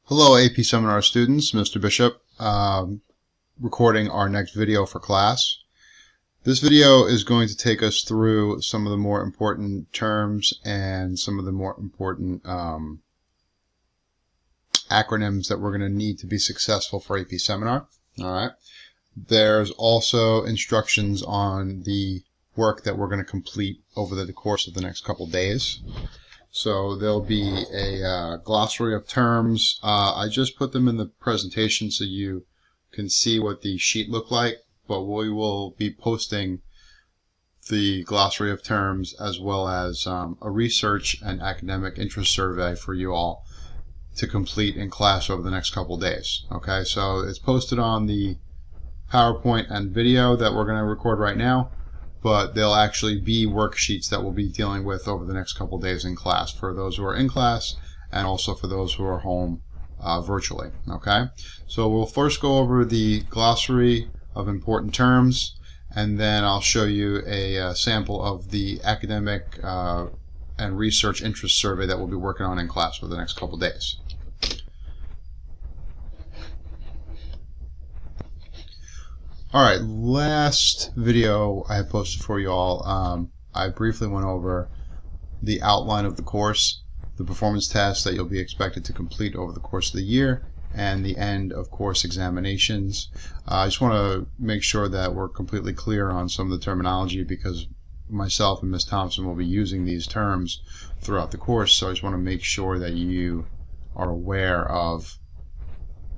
Hello AP Seminar students, Mr. Bishop, recording our next video for class. This video is going to take us through some of the more important terms and some of the more important acronyms that we're going to need to be successful for AP Seminar. Alright. There's also instructions on the work that we're going to complete over the course of the next couple days. So there'll be a glossary of terms. I just put them in the presentation so you can see what the sheet looked like, but we will be posting the glossary of terms as well as a research and academic interest survey for you all to complete in class over the next couple days. Okay, so it's posted on the PowerPoint and video that we're going to record right now, but there'll actually be worksheets that we'll be dealing with over the next couple days in class for those who are in class and also for those who are home virtually. Okay, so we'll first go over the glossary of important terms, and then I'll show you a sample of the academic and research interest survey that we'll be working on in class for the next couple days. Alright, last video I posted for you all, I briefly went over the outline of the course, the performance tasks that you'll be expected to complete over the course of the year, and the end of course examinations. I just want to make sure that we're completely clear on some of the terminology because myself and Ms. Thompson will be using these terms throughout the course, so I just want to make sure that you are aware of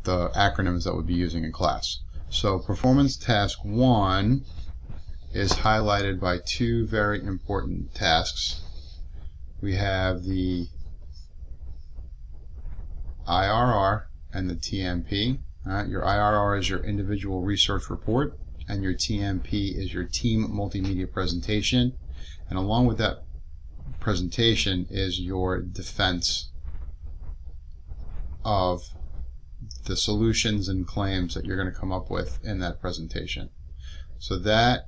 the acronyms that we'll be using in class. So performance task 1 is highlighted by two very important tasks. We have the IRR and the TMP. Your IRR is your individual research report, and your TMP is your team multimedia presentation. And along with that presentation is your defense of the solutions and claims that you're going to come up with in that presentation. So those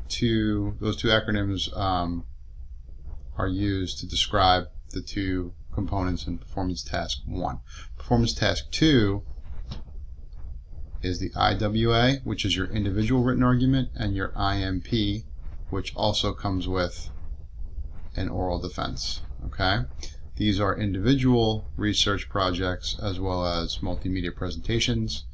two acronyms are used to describe the two components in performance task 1. Performance task 2 is the IWA, which is your individual written argument, and your IMP, which also comes with an oral defense. Okay? These are individual research projects as well as multimedia presentations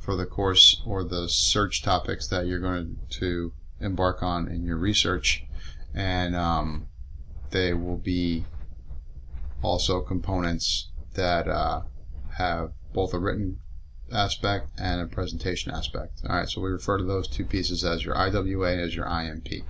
for the course or the search topics that you're going to embark on in your research, and they will be also components that have both a written aspect and a presentation aspect. Alright, so we refer to those two pieces as your IWA and as your IMP.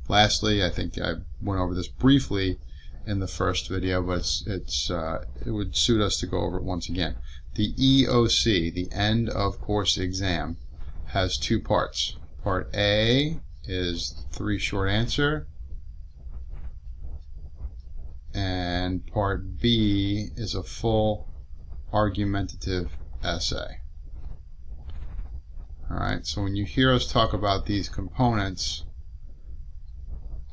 Lastly, I think I went over this briefly in the first video, but it would suit us to go over it once again. The EOC, the end of course exam, has two parts. Part A is 3 short answer, and part B is a full argumentative essay. Alright, so when you hear us talk about these components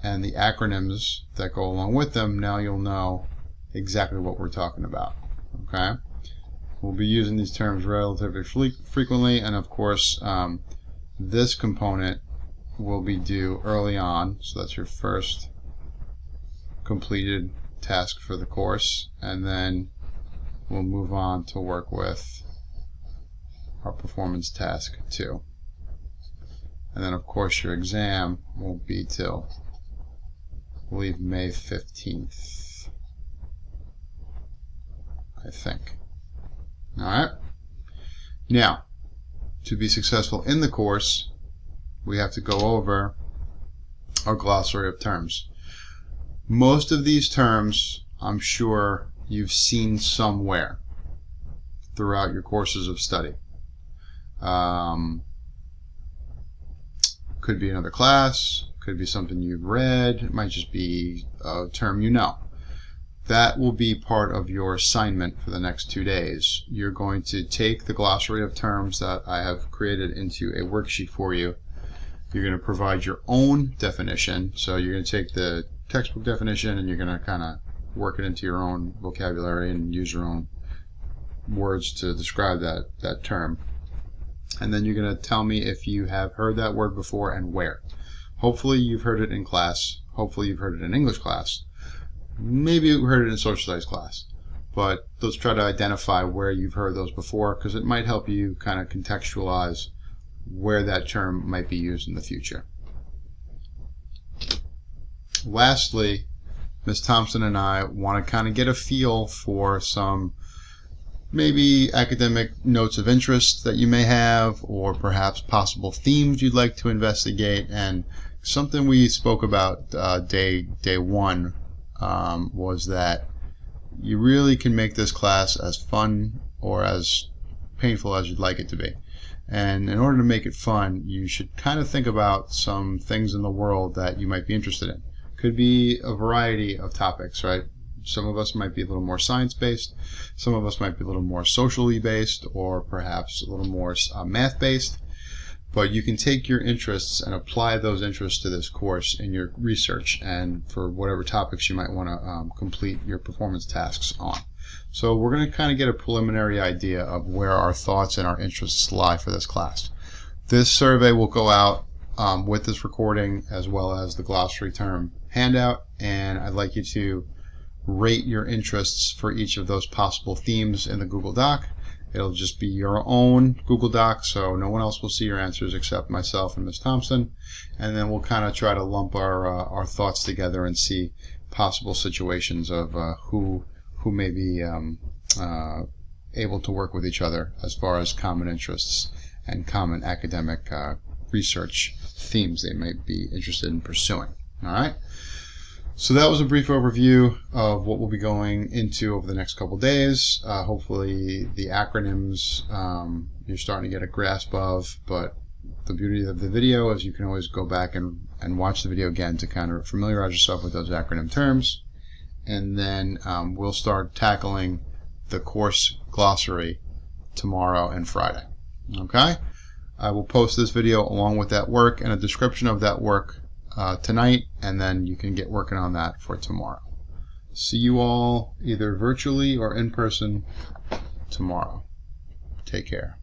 and the acronyms that go along with them, now you'll know exactly what we're talking about. Okay? We'll be using these terms relatively frequently, and of course this component will be due early on, so that's your first completed task for the course, and then we'll move on to work with our performance task 2. And then of course your exam won't be till, I believe, May 15th, I think. Alright? Now, to be successful in the course, we have to go over our glossary of terms. Most of these terms, I'm sure you've seen somewhere throughout your courses of study. Could be another class, could be something you've read, it might just be a term you know. That will be part of your assignment for the next 2 days. You're going to take the glossary of terms that I have created into a worksheet for you. You're going to provide your own definition, so you're going to take the textbook definition and you're going to kind of work it into your own vocabulary and use your own words to describe that term. And then you're going to tell me if you have heard that word before and where. Hopefully you've heard it in class. Hopefully you've heard it in English class. Maybe you heard it in social studies class. But let's try to identify where you've heard those before, because it might help you kind of contextualize where that term might be used in the future. Lastly, Ms. Thompson and I want to kind of get a feel for some maybe academic notes of interest that you may have, or perhaps possible themes you'd like to investigate. And something we spoke about day one was that you really can make this class as fun or as painful as you'd like it to be. And in order to make it fun, you should kind of think about some things in the world that you might be interested in. Could be a variety of topics, right? Some of us might be a little more science-based, some of us might be a little more socially based, or perhaps a little more math-based. But you can take your interests and apply those interests to this course in your research and for whatever topics you might want to complete your performance tasks on. So we're going to kind of get a preliminary idea of where our thoughts and our interests lie for this class. This survey will go out with this recording as well as the glossary term handout, and I'd like you to rate your interests for each of those possible themes in the Google Doc. It'll just be your own Google Doc, so no one else will see your answers except myself and Ms. Thompson. And then we'll kind of try to lump our thoughts together and see possible situations of who may be able to work with each other as far as common interests and common academic research themes they might be interested in pursuing. All right. So that was a brief overview of what we'll be going into over the next couple days. Hopefully the acronyms you're starting to get a grasp of, but the beauty of the video is you can always go back and watch the video again to kind of familiarize yourself with those acronym terms. And then we'll start tackling the course glossary tomorrow and Friday. Okay? I will post this video along with that work and a description of that work tonight, and then you can get working on that for tomorrow. See you all either virtually or in person tomorrow. Take care.